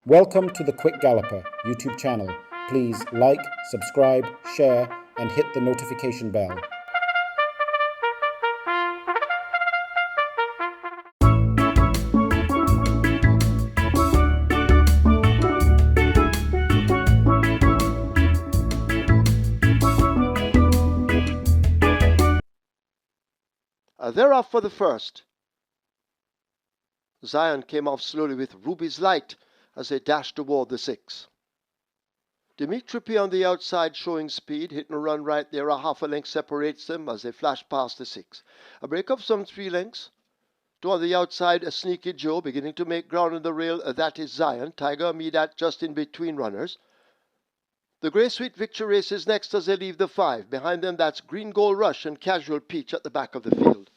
Welcome to the Quick Galloper YouTube channel. Please like, subscribe, share and hit the notification bell. They're off for the first. Zion came off slowly with Ruby's Light as they dashed toward the 6. Dimitri P on the outside showing speed, hitting a run right there. A half a length separates them as they flash past the 6. A break of some 3 lengths. To on the outside, a Sneaky Joe beginning to make ground on the rail. That is Zion. Tiger Midat just in between runners. The Grey Sweet Victory races next as they leave the 5. Behind them, that's Green Gold Rush and Casual Peach at the back of the field.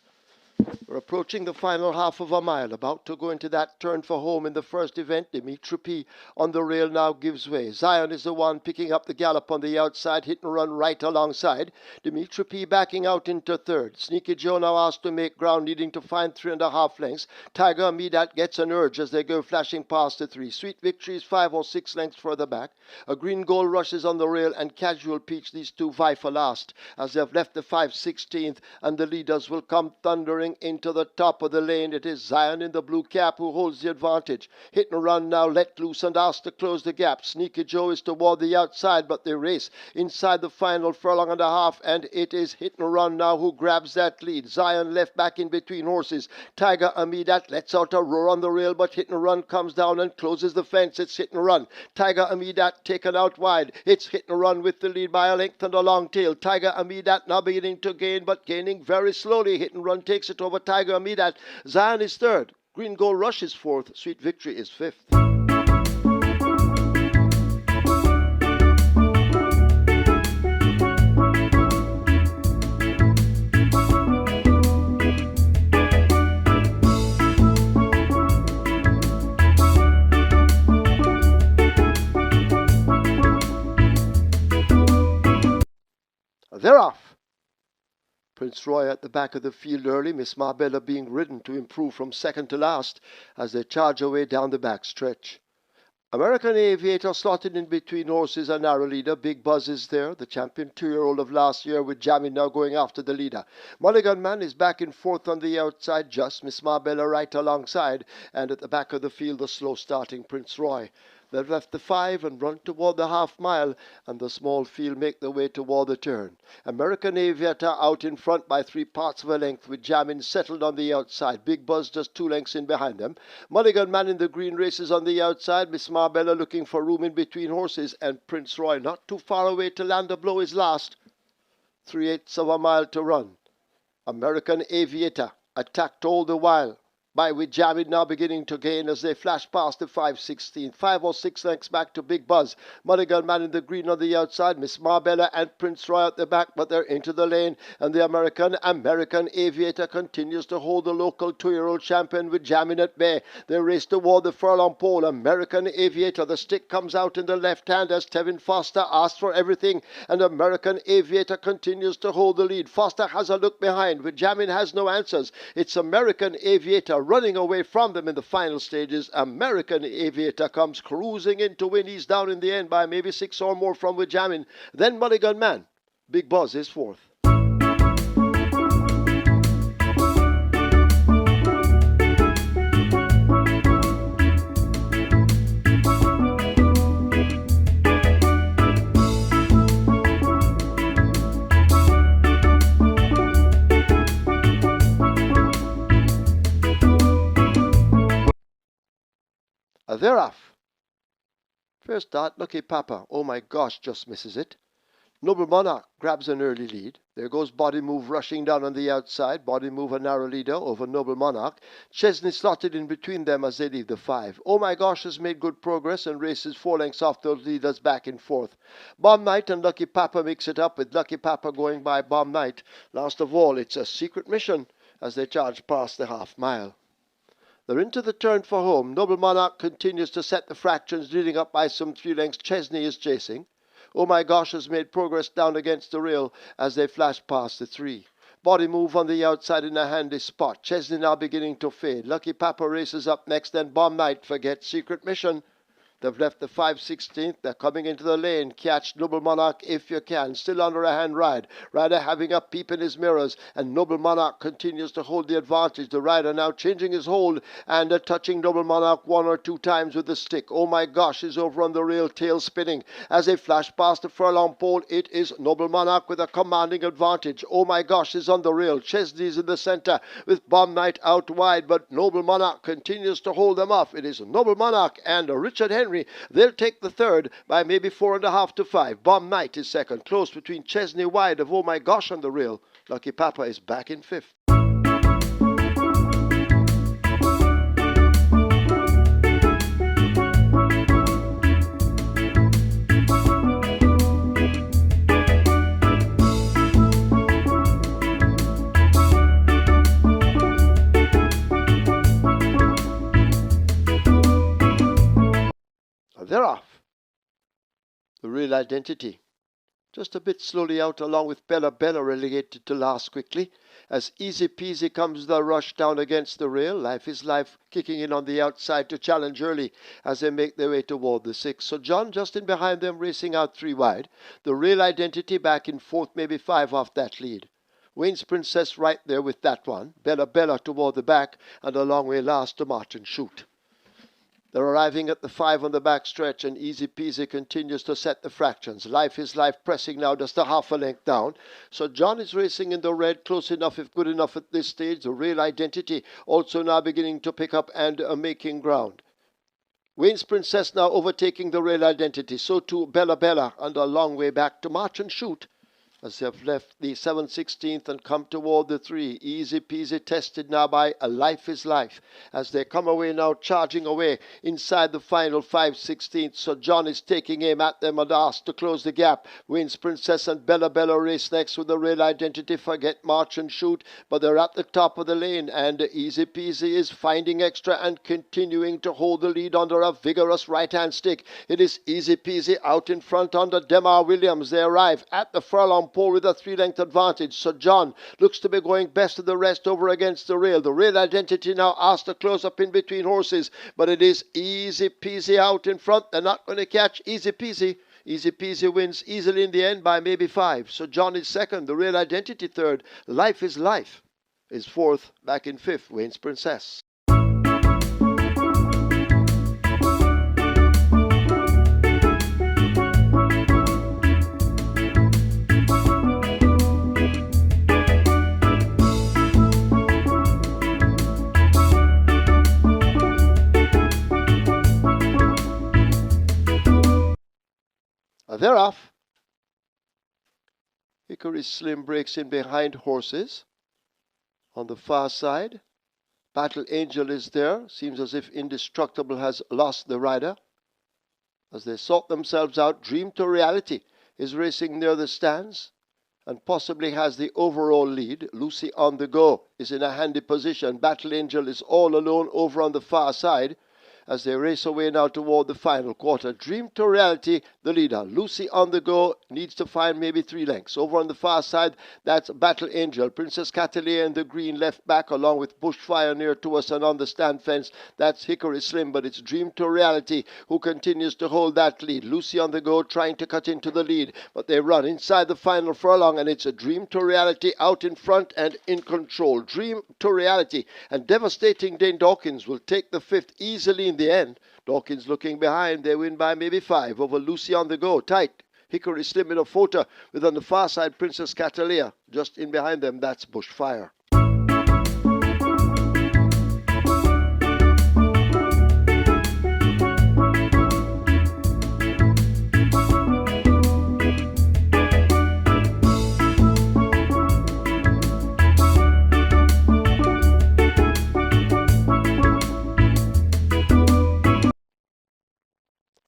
We're approaching the final half of a mile, about to go into that turn for home in the first event. Dimitri P on the rail now gives way. Zion is the one picking up the gallop on the outside, hit and run right alongside. Dimitri P backing out into third. Sneaky Joe now asked to make ground, needing to find 3.5 lengths. Tiger Midat gets an urge as they go flashing past the 3. Sweet Victory is 5 or 6 lengths further back. A Green Gold Rush is on the rail and Casual Peach, these two vie for last as they've left the 5/16th, and the leaders will come thundering into the top of the lane. It is Zion in the blue cap who holds the advantage. Hit and run now, let loose and asked to close the gap. Sneaky Joe is toward the outside, but they race inside the final furlong and a half, and it is Hit and Run now who grabs that lead. Zion left back in between horses. Tiger Amidat lets out a roar on the rail, but Hit and Run comes down and closes the fence. It's Hit and Run. Tiger Amidat taken out wide. It's Hit and Run with the lead by a length and a long tail. Tiger Amidat now beginning to gain, but gaining very slowly. Hit and Run takes it over Tiger Amidat. Zion is third. Green Gold Rush is fourth. Sweet Victory is fifth. They're off. Prince Roy at the back of the field early, Miss Marbella being ridden to improve from second to last as they charge away down the back stretch. American Aviator slotted in between horses, a narrow leader. Big Buzz is there, the champion 2-year-old of last year, with Jamie now going after the leader. Mulligan Man is back in fourth on the outside, just Miss Marbella right alongside, and at the back of the field the slow starting Prince Roy. They've left the 5 and run toward the half mile, and the small field make their way toward the turn. American Aviator out in front by 3 parts of a length, with Jamin settled on the outside. Big Buzz just 2 lengths in behind them. Mulligan Man in the green races on the outside. Miss Marbella looking for room in between horses, and Prince Roy not too far away to land a blow is last. 3/8 of a mile to run. American Aviator attacked all the while by with Javid now beginning to gain as they flash past the 5/16. 5 or 6 lengths back to Big Buzz. Mulligan Man in the green on the outside. Miss Marbella and Prince Roy at the back, but they're into the lane, and the American Aviator continues to hold the local 2-year-old champion with Jamin at bay. They race toward the furlong pole. American Aviator, the stick comes out in the left hand as Tevin Foster asks for everything, and American Aviator continues to hold the lead. Foster has a look behind, with Jamin has no answers. It's American Aviator running away from them in the final stages. American Aviator comes cruising in to win. He's down in the end by maybe 6 or more from Wijamin. Then Mulligan Man. Big Buzz is fourth. They're off. First start, Lucky Papa. Oh my gosh, just misses it. Noble Monarch grabs an early lead. There goes Body Move rushing down on the outside. Body Move a narrow leader over Noble Monarch. Chesney slotted in between them as they leave the 5. Oh my gosh has made good progress and races 4 lengths off those leaders back in fourth. Bomb Knight and Lucky Papa mix it up, with Lucky Papa going by Bomb Knight. Last of all, it's a secret mission as they charge past the half mile. They're into the turn for home. Noble Monarch continues to set the fractions, leading up by some 3 lengths. Chesney is chasing. Oh my gosh has made progress down against the rail as they flash past the 3. Body Move on the outside in a handy spot. Chesney now beginning to fade. Lucky Papa races up next, then Bomb Knight forgets Secret Mission. They've left the 5/16th. They're coming into the lane. Catch Noble Monarch if you can. Still under a hand ride. Rider having a peep in his mirrors, and Noble Monarch continues to hold the advantage. The rider now changing his hold and touching Noble Monarch one or two times with the stick. Oh my gosh, he's over on the rail, tail spinning. As they flash past the furlong pole, it is Noble Monarch with a commanding advantage. Oh my gosh, he's on the rail. Chesney's in the center with Bomb Knight out wide, but Noble Monarch continues to hold them off. It is Noble Monarch and Richard Henry. They'll take the third by maybe 4.5 to 5. Bomb Knight is second, close between Chesney wide of Oh My Gosh on the rail. Lucky Papa is back in fifth. They're off. The Real Identity. Just a bit slowly out along with Bella Bella relegated to last quickly. As Easy Peasy comes the rush down against the rail. Life is Life kicking in on the outside to challenge early as they make their way toward the 6. So John just in behind them racing out 3 wide. The Real Identity back in 4th, maybe 5 off that lead. Wayne's Princess right there with that one. Bella Bella toward the back and a long way last to March and Shoot. They're arriving at the 5 on the back stretch, and Easy Peasy continues to set the fractions. Life is Life pressing now just a half a length down. So John is racing in the red, close enough if good enough at this stage. The Real Identity also now beginning to pick up and making ground. Wayne's Princess now overtaking the Real Identity. So too Bella Bella, and a long way back to March and Shoot, as they have left the 7/16th and come toward the 3. Easy Peasy tested now by a Life is Life as they come away now, charging away inside the final 5/16th. So John is taking aim at them and asked to close the gap. Wayne's Princess and Bella Bella race next with the Real Identity. Forget March and Shoot, but they're at the top of the lane, and Easy Peasy is finding extra and continuing to hold the lead under a vigorous right-hand stick. It is Easy Peasy out in front under Demar Williams. They arrive at the furlong pole with a 3-length advantage. So John looks to be going best of the rest over against the rail. The Real Identity now asked to close up in between horses, but it is Easy Peasy out in front. They're not going to catch Easy Peasy. Easy Peasy wins easily in the end by maybe 5. So John is second, the Real Identity third. Life is Life is fourth, back in 5th, Wayne's Princess. They're off. Hickory Slim breaks in behind horses. On the far side, Battle Angel is there. Seems as if Indestructible has lost the rider. As they sort themselves out, Dream to Reality is racing near the stands and possibly has the overall lead. Lucy on the Go is in a handy position. Battle Angel is all alone over on the far side as they race away now toward the final quarter. Dream to Reality, the leader. Lucy on the Go needs to find maybe 3 lengths. Over on the far side, that's Battle Angel. Princess Catalina in the green left back, along with Bushfire near to us, and on the stand fence, that's Hickory Slim. But it's Dream to Reality who continues to hold that lead. Lucy on the Go trying to cut into the lead, but they run inside the final furlong, and it's a Dream to Reality out in front and in control. Dream to Reality, and Devastating Dane Dawkins will take the 5th easily in the end. Dawkins looking behind. They win by maybe 5 over Lucy on the Go. Tight. Hickory Slim in a photo with on the far side Princess Catalina. Just in behind them, that's Bushfire.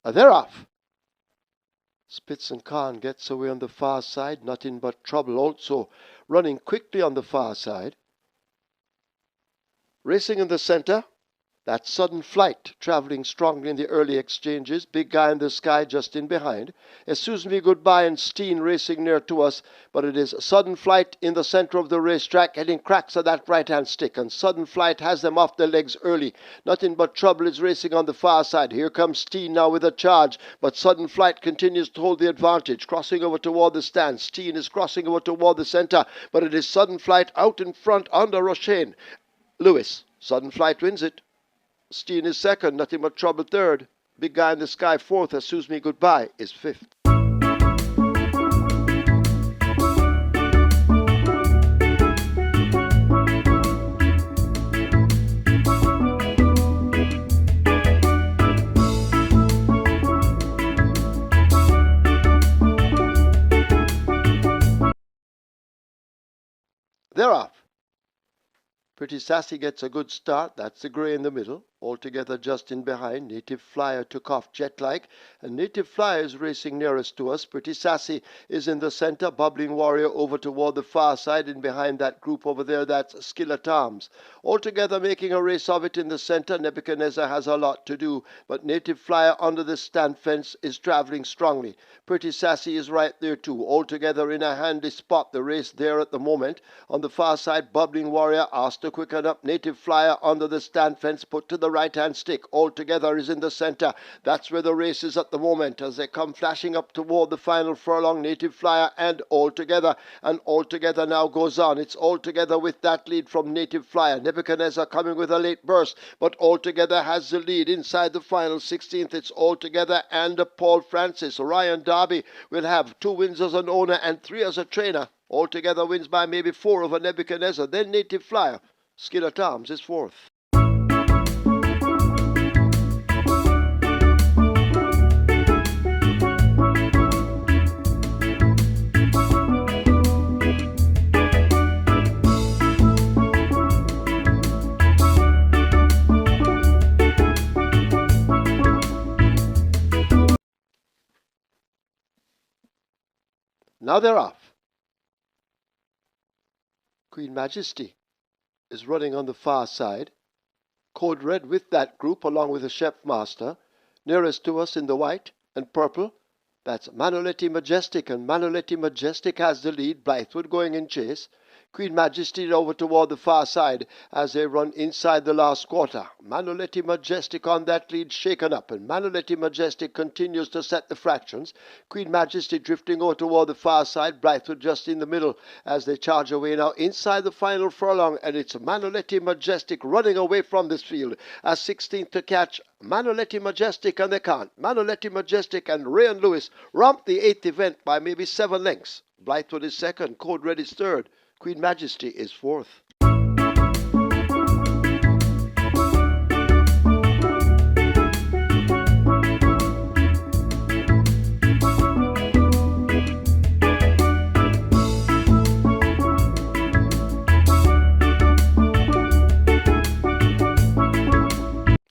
They're off. Spitz and Khan gets away on the far side. Nothing but trouble also running quickly on the far side. Racing in the center, That Sudden Flight, traveling strongly in the early exchanges. Big Guy in the Sky just in behind. Excuse Me Goodbye and Steen racing near to us, but it is Sudden Flight in the center of the racetrack, getting cracks of that right-hand stick, and Sudden Flight has them off their legs early. Nothing But Trouble is racing on the far side. Here comes Steen now with a charge, but Sudden Flight continues to hold the advantage, crossing over toward the stand. Steen is crossing over toward the center, but it is Sudden Flight out in front under Rochane. Lewis. Sudden Flight wins it. Steen is second, Nothing But Trouble third. Big Guy in the Sky fourth, Excuse Me Goodbye is fifth. They're off. Pretty Sassy gets a good start. That's the grey in the middle. Altogether just in behind. Native Flyer took off jet-like, and Native Flyer is racing nearest to us. Pretty Sassy is in the center. Bubbling Warrior over toward the far side, and behind that group over there, that's Skillet Arms. Altogether making a race of it in the center. Nebuchadnezzar has a lot to do, but Native Flyer under the stand fence is traveling strongly. Pretty Sassy is right there too. Altogether in a handy spot. The race there at the moment. On the far side, Bubbling Warrior asked to quicken up. Native Flyer under the stand fence, put to the right-hand stick. Altogether is in the center. That's where the race is at the moment as they come flashing up toward the final furlong. Native Flyer and Altogether now goes on. It's Altogether with that lead from Native Flyer. Nebuchadnezzar coming with a late burst, but Altogether has the lead inside the final 16th. It's Altogether and Paul Francis. Ryan Darby will have 2 wins as an owner and 3 as a trainer. Altogether wins by maybe 4 over Nebuchadnezzar. Then Native Flyer. Skillet Arms is fourth. Now they're off. Queen Majesty is running on the far side. Code Red with that group along with the Chef Master. Nearest to us in the white and purple, that's Manoletti Majestic, and Manoletti Majestic has the lead. Blythewood going in chase. Queen Majesty over toward the far side as they run inside the last quarter. Manoletti Majestic on that lead shaken up, and Manoletti Majestic continues to set the fractions. Queen Majesty drifting over toward the far side. Blythewood just in the middle as they charge away now inside the final furlong, and it's Manoletti Majestic running away from this field as 16th to catch Manoletti Majestic, and they can't. Manoletti Majestic and Ray and Lewis romp the 8th event by maybe 7 lengths. Blythewood is second, Code Red is third. Queen Majesty is fourth.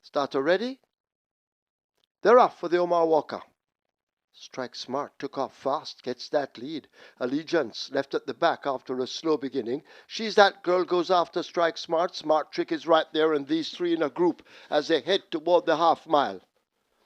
Starter ready? They're off for the Omar Walker. Strike Smart took off fast, gets that lead. Allegiance left at the back after a slow beginning. She's That Girl goes after Strike Smart. Smart Trick is right there, and these 3 in a group as they head toward the half mile.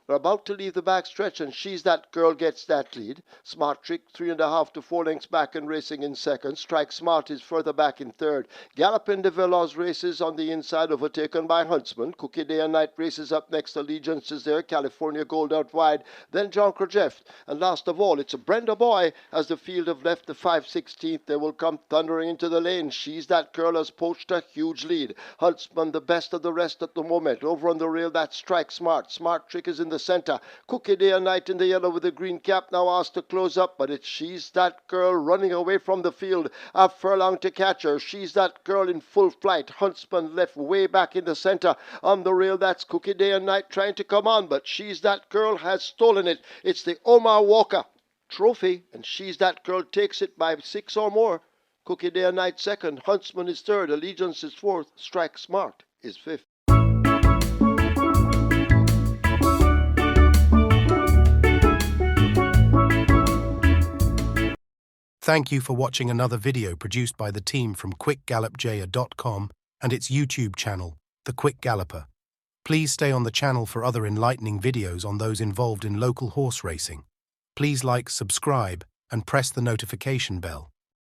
They're about to leave the back stretch, and She's That Girl gets that lead. Smart Trick 3.5 to 4 lengths back and racing in second. Strike Smart is further back in third. Galloper de Veloz races on the inside, overtaken by Huntsman. Cookie Day and Night races up next. Allegiance is there. California Gold out wide. Then John Krajeft. And last of all, it's a Brenda Boy as the field have left the 5/16th. They will come thundering into the lane. She's That Girl has poached a huge lead. Huntsman the best of the rest at the moment. Over on the rail, that's Strike Smart. Smart Trick is in the center. Cookie Day and Night in the yellow with the green cap now asked to close up, but it's She's That Girl running away from the field. A furlong to catch her. She's That Girl in full flight. Huntsman left way back in the center. On the rail, that's Cookie Day and Night trying to come on, but She's That Girl has stolen it. It's the Omar Walker Trophy, and She's That Girl takes it by 6 or more. Cookie Day and Night second. Huntsman is third. Allegiance is fourth. Strike Smart is fifth. Thank you for watching another video produced by the team from QuickGallopJaya.com and its YouTube channel, The Quick Galloper. Please stay on the channel for other enlightening videos on those involved in local horse racing. Please like, subscribe, and press the notification bell.